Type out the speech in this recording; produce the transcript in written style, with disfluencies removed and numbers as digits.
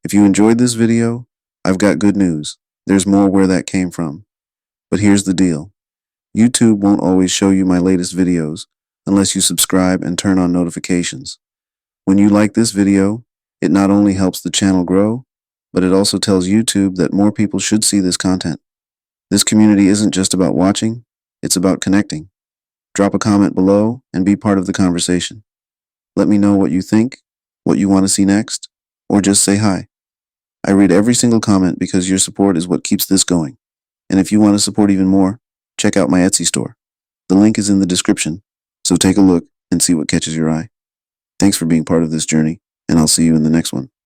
If you enjoyed this video, I've got good news. There's more where that came from. But here's the deal. YouTube won't always show you my latest videos unless you subscribe and turn on notifications. When you like this video, it not only helps the channel grow, but it also tells YouTube that more people should see this content. This community isn't just about watching, it's about connecting. Drop a comment below and be part of the conversation. Let me know what you think, what you want to see next, or just say hi. I read every single comment because your support is what keeps this going. And if you want to support even more, check out my Etsy store. The link is in the description, so take a look and see what catches your eye. Thanks for being part of this journey, and I'll see you in the next one.